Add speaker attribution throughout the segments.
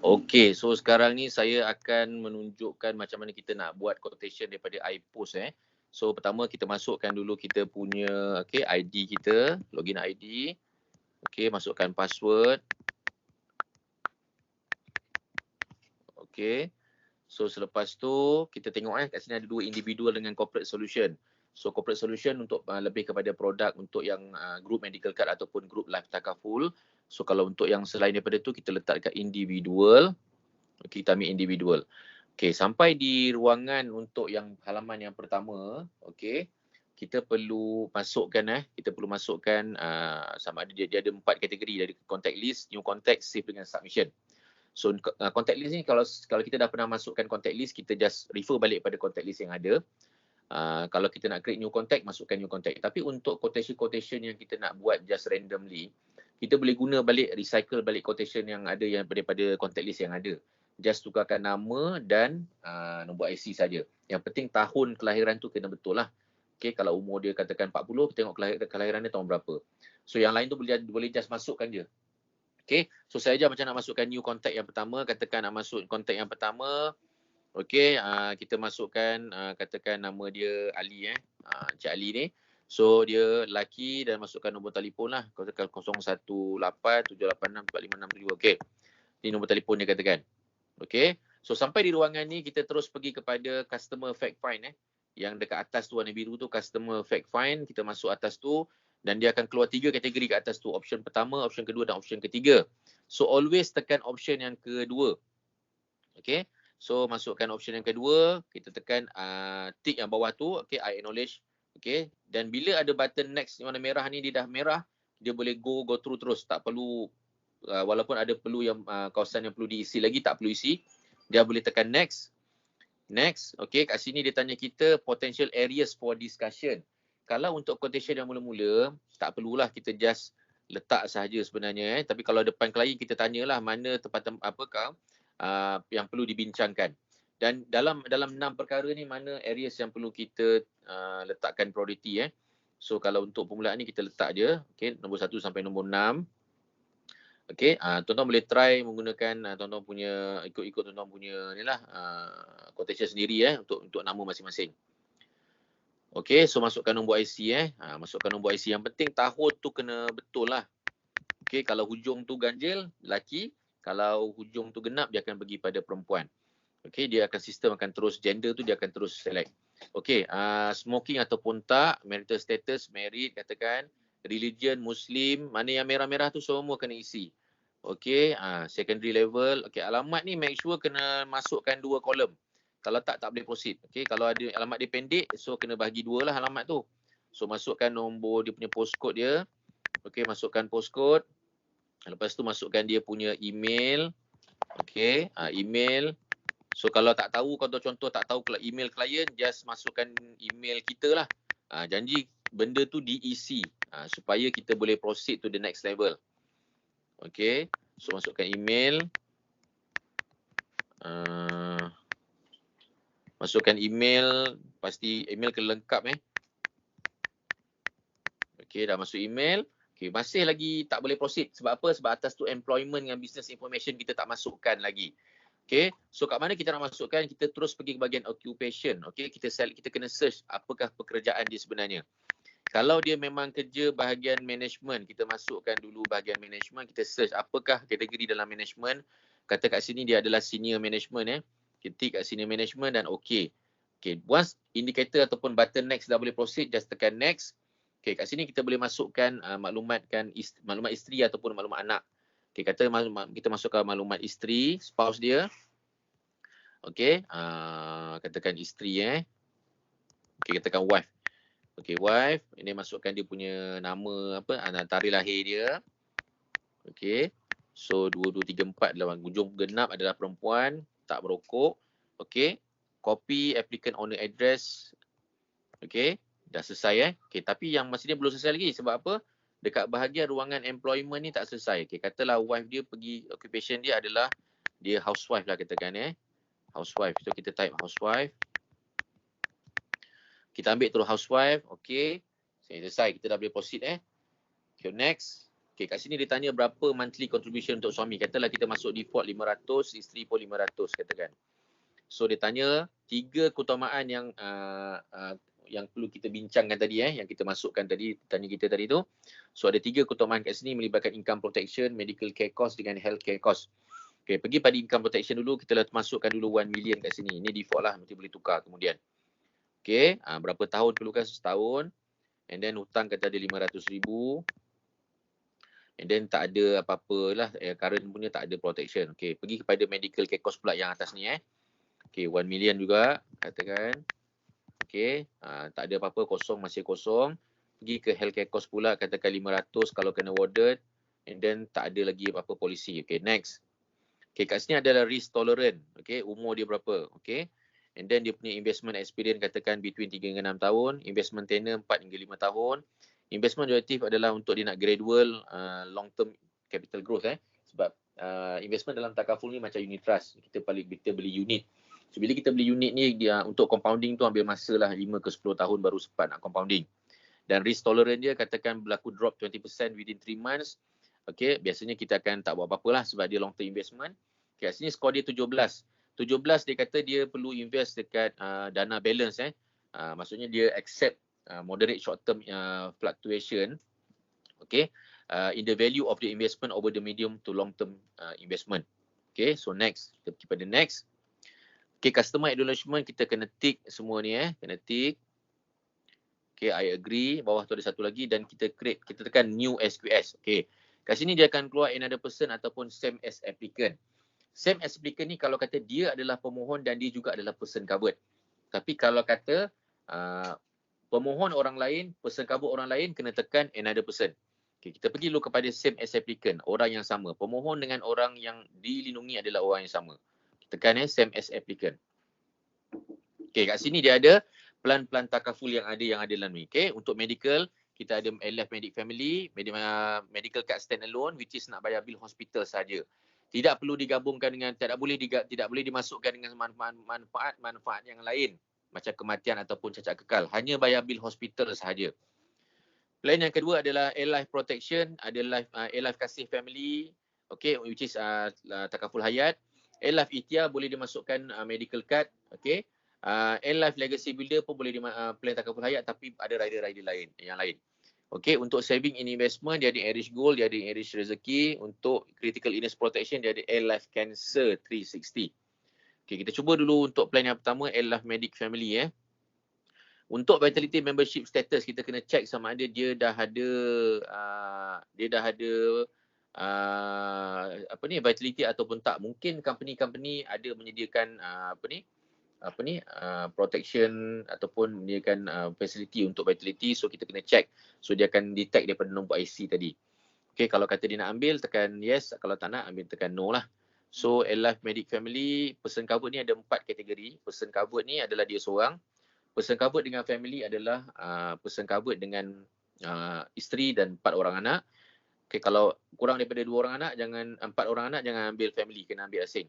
Speaker 1: Okey, so sekarang ni saya akan menunjukkan macam mana kita nak buat quotation daripada iPost So pertama kita masukkan dulu kita punya ID kita, login ID. Okey, masukkan password. Okey. So selepas tu kita tengok kat sini ada dua individual dengan corporate solution. So corporate solution untuk lebih kepada produk untuk yang group medical card ataupun group life takaful. So kalau untuk yang selain daripada tu kita letak dekat individual. Okay, kita ambil individual. Okay, sampai di ruangan untuk yang halaman yang pertama, okay, kita perlu masukkan sama ada dia ada 4 kategori dari contact list, new contact, save dengan submission. So contact list ni kalau kita dah pernah masukkan contact list, kita just refer balik pada contact list yang ada. Kalau kita nak create new contact, masukkan new contact. Tapi untuk quotation yang kita nak buat just randomly, kita boleh guna balik, recycle balik quotation yang ada yang daripada contact list yang ada. Just tukarkan nama dan nombor IC saja. Yang penting tahun kelahiran tu kena betul lah. Okay, kalau umur dia katakan 40, tengok kelahiran dia tahun berapa. So yang lain tu boleh just masukkan je. Okay, so saya ajar macam nak masukkan new contact yang pertama. Katakan nak masuk contact yang pertama. Okay, kita masukkan katakan nama dia Ali Encik Ali ni. So dia lelaki dan masukkan nombor telefon lah. Katakan 0187864562. Okay, ini nombor telefon dia katakan. Okay, so sampai di ruangan ni kita terus pergi kepada customer fact find yang dekat atas tu warna biru tu, customer fact find. Kita masuk atas tu dan dia akan keluar 3 kategori kat atas tu. Option pertama, option kedua dan option ketiga. So always tekan option yang kedua. Okay, so masukkan option yang kedua, kita tekan tick yang bawah tu, okay, I acknowledge. Okay, dan bila ada button next warna merah ni, dia dah merah, dia boleh go through terus, tak perlu walaupun ada perlu yang kawasan yang perlu diisi lagi, tak perlu isi. Dia boleh tekan next. Next, okay, kat sini dia tanya kita potential areas for discussion. Kalau untuk quotation yang mula-mula, tak perlulah, kita just letak sahaja sebenarnya. Tapi kalau depan klien kita tanyalah mana tempat apakah yang perlu dibincangkan. Dan dalam 6 perkara ni mana areas yang perlu kita letakkan priority So kalau untuk permulaan ni kita letak je, okay, nombor 1 sampai nombor 6. Okay, tuan-tuan boleh try menggunakan tuan-tuan punya, ikut tuan-tuan punya ni lah, quotation sendiri untuk nama masing-masing. Okay, so masukkan nombor IC masukkan nombor IC. Yang penting tahun tu kena betul lah. Okay, kalau hujung tu ganjil, lelaki. Kalau hujung tu genap, dia akan pergi pada perempuan. Okay, sistem akan terus, gender tu dia akan terus select. Okay, smoking ataupun tak, marital status, married katakan, religion, Muslim, mana yang merah-merah tu semua kena isi. Okay, secondary level. Okay, alamat ni make sure kena masukkan 2 kolom. Kalau tak boleh proceed. Okay, kalau ada alamat dia pendek, so kena bahagi 2 lah alamat tu. So masukkan nombor dia punya postcode dia. Okay, masukkan postcode. Lepas tu masukkan dia punya email. Okay, email. So kalau tak tahu, contoh tak tahu email klien, just masukkan email kita lah. Janji benda tu diisi supaya kita boleh proceed to the next level. Okay, so masukkan email. Masukkan email, pasti email kena lengkap Okay, dah masuk email. Okay, masih lagi tak boleh proceed. Sebab apa? Sebab atas tu employment dengan business information kita tak masukkan lagi. Okay, so kat mana kita nak masukkan, kita terus pergi ke bahagian occupation. Okay, kita kena search apakah pekerjaan dia sebenarnya. Kalau dia memang kerja bahagian management, kita masukkan dulu bahagian management, kita search apakah kategori dalam management. Kata kat sini dia adalah senior management Kita tick kat senior management dan okay. Okay, once indicator ataupun button next dah boleh proceed, just tekan next. Okay, kat sini kita boleh masukkan maklumat isteri ataupun maklumat anak. Okay, kata kita masukkan maklumat isteri, spouse dia. Okay, katakan isteri Okay, katakan wife. Okay, wife. Ini masukkan dia punya nama, tarikh lahir dia. Okay, so 2234 dalam hujung genap adalah perempuan, tak merokok. Okay, copy applicant owner address. Okay, dah selesai Okay, tapi yang masih dia belum selesai lagi. Sebab apa? Dekat bahagian ruangan employment ni tak selesai. Okay, katalah wife dia pergi, occupation dia adalah dia housewife lah katakan housewife. So kita type housewife. Kita ambil terus housewife. Okay, selesai. Kita dah boleh proceed Okay, next. Okay, kat sini dia tanya berapa monthly contribution untuk suami. Katalah kita masuk default 500, isteri pun 500 katakan. So dia tanya 3 keutamaan yang perlu kita bincangkan tadi, yang kita masukkan tadi, tanya kita tadi tu. So ada 3 keutamaan kat sini melibatkan income protection, medical care cost dengan health care cost. Okay, pergi pada income protection dulu, kita masukkan dulu 1 million kat sini. Ini default lah, nanti boleh tukar kemudian. Okay, berapa tahun perlukan? Setahun. And then hutang kata ada 500,000. And then tak ada apa-apa lah, current punya tak ada protection. Okay, pergi kepada medical care cost pula yang atas ni. Okay, 1 million juga katakan. Okay, tak ada apa-apa, kosong, masih kosong. Pergi ke healthcare cost pula, katakan 500 kalau kena warded. And then tak ada lagi apa-apa polisi. Okay, next. Okay, kat sini adalah risk tolerant. Okay, umur dia berapa. Okay, and then dia punya investment experience katakan between 3 hingga 6 tahun. Investment tenure 4 hingga 5 tahun. Investment objektif adalah untuk dia nak gradual long term capital growth. Sebab investment dalam takaful ni macam unit trust. Kita beli unit. So bila kita beli unit ni, dia untuk compounding tu ambil masa lah 5 ke 10 tahun baru sempat nak compounding. Dan risk tolerant dia katakan berlaku drop 20% within 3 months. Okay, biasanya kita akan tak buat apa-apa lah sebab dia long term investment. Okay, sini skor dia 17. 17 dia kata dia perlu invest dekat dana balance. Maksudnya dia accept moderate short term fluctuation. Okay, in the value of the investment over the medium to long term investment. Okay, so next. Kita pergi pada next. Okay, customer acknowledgement kita kena tick semua ni. Kena tick. Okay, I agree. Bawah tu ada satu lagi dan kita tekan new SQS. Okay, kat sini dia akan keluar another person ataupun same as applicant. Same as applicant ni kalau kata dia adalah pemohon dan dia juga adalah person covered. Tapi kalau kata pemohon orang lain, person covered orang lain, kena tekan another person. Okay, kita pergi dulu kepada same as applicant, orang yang sama. Pemohon dengan orang yang dilindungi adalah orang yang sama. Tekan same as applicant. Okay, kat sini dia ada plan-plan takaful yang ada dalam ni. Okay, untuk medical, kita ada LF Medic Family, medical card stand alone, which is nak bayar bil hospital saja. Tidak perlu digabungkan dengan, tidak boleh dimasukkan dengan manfaat yang lain. Macam kematian ataupun cacat kekal. Hanya bayar bil hospital sahaja. Plan yang kedua adalah Life Protection, ada Life Kasih Family, okay, which is takaful hayat. Life Ikhtiar boleh dimasukkan medical card, okay. Life Legacy Builder pun boleh plan takaful hayat tapi ada rider-rider lain yang lain. Okay, untuk saving in investment dia ada Enrich Gold, dia ada Enrich Rezeki. Untuk critical illness protection dia ada Life Cancer 360. Okay, kita cuba dulu untuk plan yang pertama Life Medic Family. Untuk Vitality membership status kita kena check sama ada dia dah ada Vitality ataupun tak. Mungkin company ada menyediakan protection ataupun menyediakan facility untuk Vitality, so kita kena check. So dia akan detect daripada nombor IC tadi. Okay, kalau kata dia nak ambil tekan yes, kalau tak nak ambil tekan no lah. So Life Medic Family, person covered ni ada 4 kategori. Person covered ni adalah dia seorang. Person covered dengan family adalah person covered dengan isteri dan 4 orang anak. Okay, kalau kurang daripada 2 orang anak, 4 orang anak, jangan ambil family, kena ambil asing.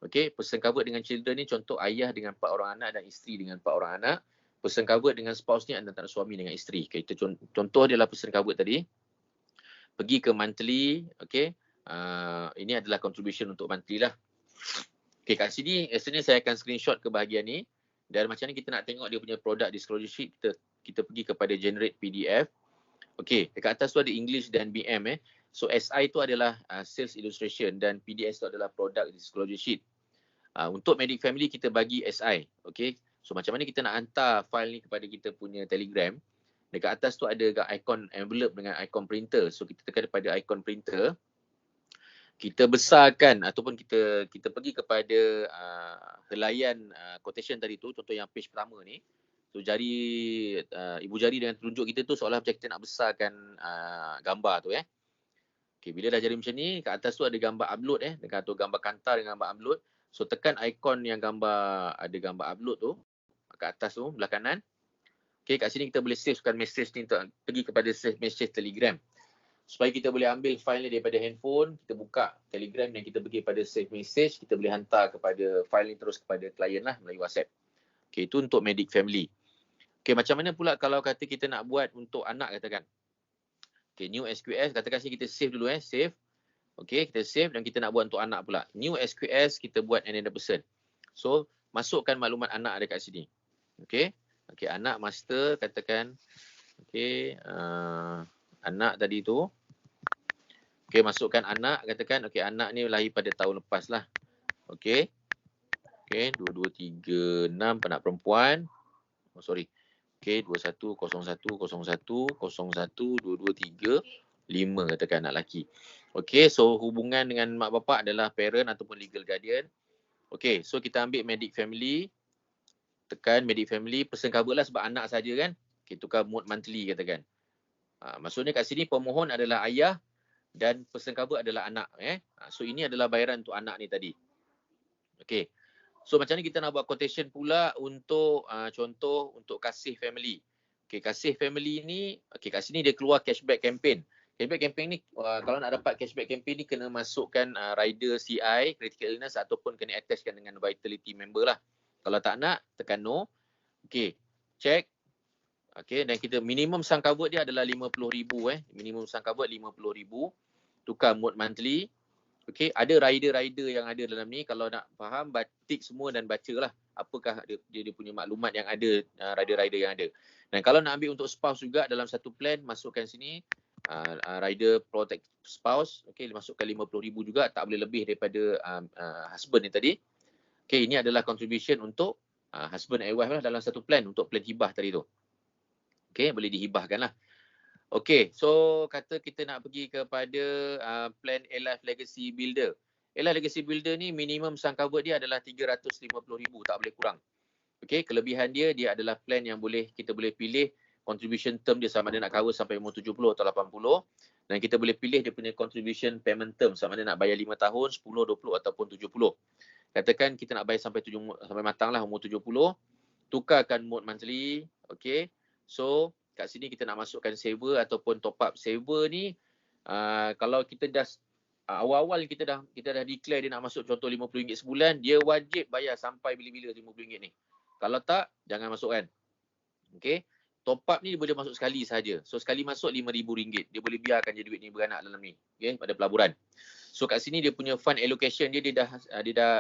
Speaker 1: Okay, person covered dengan children ni contoh ayah dengan 4 orang anak dan isteri dengan 4 orang anak. Person covered dengan spouse ni antara suami dengan isteri. Okay, itu contoh dia lah person covered tadi. Pergi ke monthly, okay. Ini adalah contribution untuk monthly lah. Okay, kat sini saya akan screenshot ke bahagian ni. Dan macam ni kita nak tengok dia punya product disclosure sheet, kita pergi kepada generate PDF. Okay, dekat atas tu ada English dan BM. So SI tu adalah sales illustration dan PDS tu adalah product disclosure sheet. Untuk Medic Family kita bagi SI. Okay, so macam mana kita nak hantar file ni kepada kita punya Telegram. Dekat atas tu ada ikon envelope dengan ikon printer. So kita tekan pada ikon printer. Kita besarkan ataupun kita pergi kepada helaian quotation tadi tu, contoh yang page pertama ni. So ibu jari dengan telunjuk kita tu seolah macam kita nak besarkan gambar tu. Okay, bila dah jadi macam ni, kat atas tu ada gambar upload dengan tu gambar kantar dengan gambar upload. So tekan ikon yang ada gambar upload tu kat atas tu belah kanan. Okay, kat sini kita boleh savekan message ni untuk pergi kepada save message Telegram. Supaya kita boleh ambil file ni daripada handphone, kita buka Telegram dan kita pergi pada save message, kita boleh hantar kepada file ni terus kepada klien lah melalui WhatsApp. Okay, itu untuk Medic Family. Okay, macam mana pula kalau kata kita nak buat untuk anak katakan. Okay, new SQS, katakan sini kita save dulu save. Okay, kita save dan kita nak buat untuk anak pula. New SQS, kita buat another person. So, masukkan maklumat anak dekat sini. Okay, okay, anak master, katakan, okay, anak tadi tu. Okay, masukkan anak, katakan, okay, anak ni lahir pada tahun lepas lah. Okay, okay, 2236, anak perempuan. Oh, sorry. Okay, 210101012235 katakan anak lelaki. Okay, so hubungan dengan mak bapak adalah parent ataupun legal guardian. Okay, so kita ambil medic family. Tekan medic family, person cover lah sebab anak saja kan. Okay, tukar mode monthly katakan. Maksudnya kat sini pemohon adalah ayah dan person cover adalah anak. So ini adalah bayaran untuk anak ni tadi. Okay. So macam ni kita nak buat quotation pula untuk contoh untuk kasih family. Okay, kasih family ni, okay, kat sini dia keluar cashback campaign. Cashback campaign ni, kalau nak dapat cashback campaign ni kena masukkan rider CI, critical illness ataupun kena attachkan dengan vitality member lah. Kalau tak nak, tekan no. Okay, check. Okay, dan kita minimum sum cover dia adalah 50,000 Minimum sum cover 50,000. Tukar mode monthly. Okay, ada rider-rider yang ada dalam ni. Kalau nak faham, tik semua dan bacalah apakah dia punya maklumat yang ada, rider-rider yang ada. Dan kalau nak ambil untuk spouse juga dalam satu plan, masukkan sini rider protect spouse. Okay, masukkan 50,000 juga, tak boleh lebih daripada husband ni tadi. Okay, ini adalah contribution untuk husband and wife lah dalam satu plan untuk plan hibah tadi tu. Okay, boleh dihibahkan lah. Okay, so kata kita nak pergi kepada plan A-Life Legacy Builder. A-Life Legacy Builder ni minimum sum cover dia adalah 350,000, tak boleh kurang. Okay, kelebihan dia adalah plan yang kita boleh pilih contribution term dia sama ada nak cover sampai umur 70 atau 80. Dan kita boleh pilih dia punya contribution payment term sama ada nak bayar 5 tahun, 10, 20 ataupun 70. Katakan kita nak bayar sampai matang lah umur 70. Tukarkan mode monthly. Okay, so kat sini kita nak masukkan saver ataupun top up. Saver ni kalau kita dah awal-awal kita dah declare dia nak masuk contoh RM50 sebulan, dia wajib bayar sampai bila-bila RM50 ni. Kalau tak, jangan masukkan. Okey. Top up ni dia boleh masuk sekali saja. So sekali masuk RM5,000. Dia boleh biarkan je duit ni beranak dalam ni. Okey, pada pelaburan. So kat sini dia punya fund allocation dia dah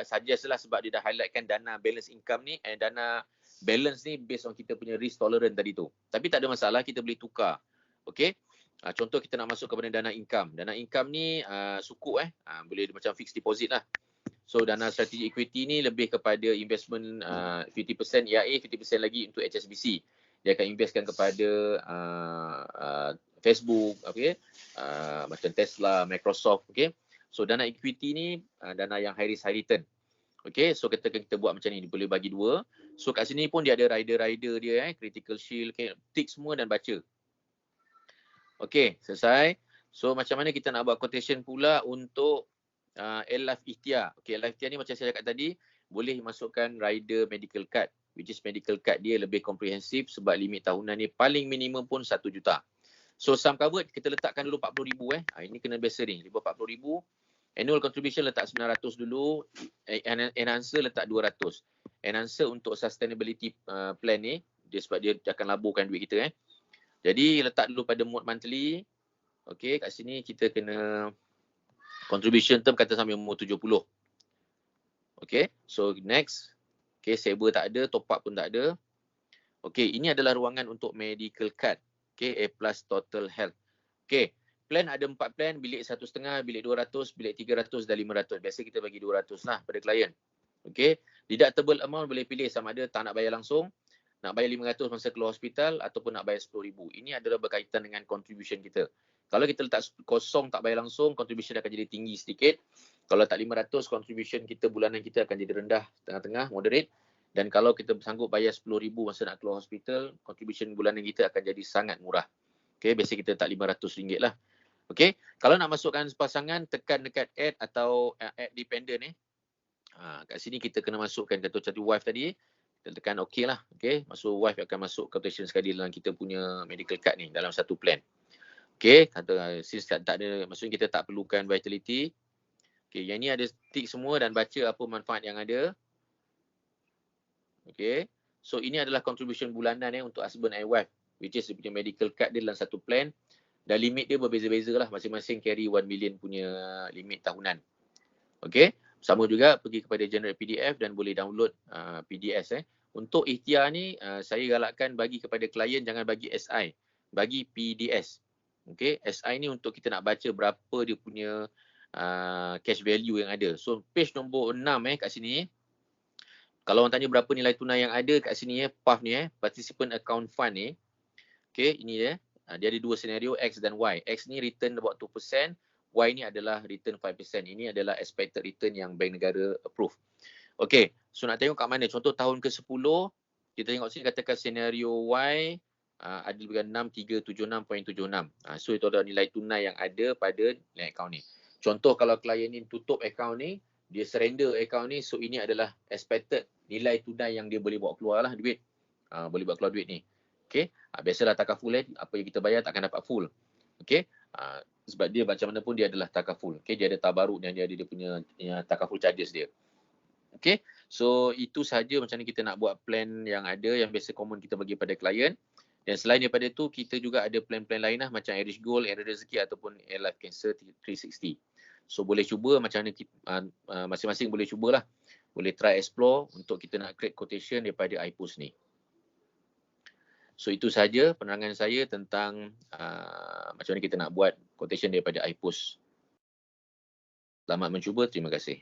Speaker 1: suggest lah sebab dia dah highlightkan dana balance income ni dana balance ni based on kita punya risk tolerance tadi tu. Tapi tak ada masalah, kita boleh tukar. Okey. Contoh kita nak masuk kepada dana income. Dana income ni sukuk boleh macam fixed deposit lah. So dana strategic equity ni lebih kepada investment 50% EIA, 50% lagi untuk HSBC. Dia akan investkan kepada Facebook, okay? Macam Tesla, Microsoft, okay? So dana equity ni dana yang high risk high return. Okay, so kita buat macam ni, boleh bagi dua. So kat sini pun dia ada rider-rider dia, critical shield, okay? Tick semua dan baca. Okay, selesai. So macam mana kita nak buat quotation pula untuk A-Life Ikhtiar. Okay, A-Life Ikhtiar ni macam saya cakap tadi, boleh masukkan rider medical card. Which is medical card dia lebih komprehensif sebab limit tahunan ni paling minimum pun 1 juta. So sum covered kita letakkan dulu 40,000 Ini kena biasa ni, 40,000. Annual contribution letak 900 dulu, enhancer letak 200. Enhancer untuk sustainability plan ni, dia sebab dia akan laburkan duit kita Jadi letak dulu pada mode monthly. Okey, kat sini kita kena contribution term kata sampai umur 70. Okey, so next. Okey, saver tak ada, top up pun tak ada. Okey, ini adalah ruangan untuk medical card. Okey, A+ total health. Okey, plan ada 4 plan, bilik 1.5, bilik 200, bilik 300 dan 500. Biasa kita bagi 200 lah pada klien. Okey, deductible amount boleh pilih sama ada tak nak bayar langsung, nak bayar 500 masa keluar hospital ataupun nak bayar 10,000. Ini adalah berkaitan dengan contribution kita. Kalau kita letak kosong tak bayar langsung, contribution akan jadi tinggi sedikit. Kalau tak 500, contribution kita bulanan kita akan jadi rendah, tengah-tengah, moderate. Dan kalau kita sanggup bayar 10,000 masa nak keluar hospital, contribution bulanan kita akan jadi sangat murah. Okay, biasa kita letak RM500 lah. Okay, kalau nak masukkan pasangan, tekan dekat add atau add dependent kat sini kita kena masukkan satu wife tadi. Kita tekan OK lah. Okay, wife akan masuk quotation sekali dalam kita punya medical card ni dalam satu plan. Okay, kata since tak ada, maksudnya kita tak perlukan vitality. Okay, yang ni ada tick semua dan baca apa manfaat yang ada. Okay, so ini adalah contribution bulanan untuk husband and wife, which is dia punya medical card dia dalam satu plan. Dan limit dia berbeza-beza lah. Masing-masing carry 1 million punya limit tahunan. Okay. Sama juga pergi kepada generate PDF dan boleh download PDS. Untuk ikhtiar ni, saya galakkan bagi kepada klien jangan bagi SI. Bagi PDS. Okay. SI ni untuk kita nak baca berapa dia punya cash value yang ada. So page nombor 6 kat sini. Kalau orang tanya berapa nilai tunai yang ada kat sini PAF ni Participant Account Fund ni. Okay, ini dia. Dia ada dua senario X dan Y. X ni return about 2%, Y ni adalah return 5%. Ini adalah expected return yang bank negara approve. Okay, so nak tengok kat mana? Contoh tahun ke-10, kita tengok sini katakan senario Y ada lebih kurang 6376.76. So itu adalah nilai tunai yang ada pada nilai account ni. Contoh kalau klien ni tutup account ni, dia surrender account ni, so ini adalah expected nilai tunai yang dia boleh bawa keluar lah duit. Boleh bawa keluar duit ni. Okay. Biasalah takaful apa yang kita bayar takkan dapat full. Okay. Sebab dia macam mana pun dia adalah takaful. Okay. Dia ada tabaruk dan dia ada dia punya takaful charges dia. Okay. So itu sahaja macam mana kita nak buat plan yang ada yang biasa common kita bagi pada klien. Dan selain daripada tu kita juga ada plan-plan lain lah macam Irish Gold, Area Rezeki ataupun Air Life Cancer 360. So boleh cuba macam mana masing-masing boleh cubalah. Boleh try explore untuk kita nak create quotation daripada iPost ni. So itu sahaja penerangan saya tentang macam mana kita nak buat quotation daripada iPost. Selamat mencuba, terima kasih.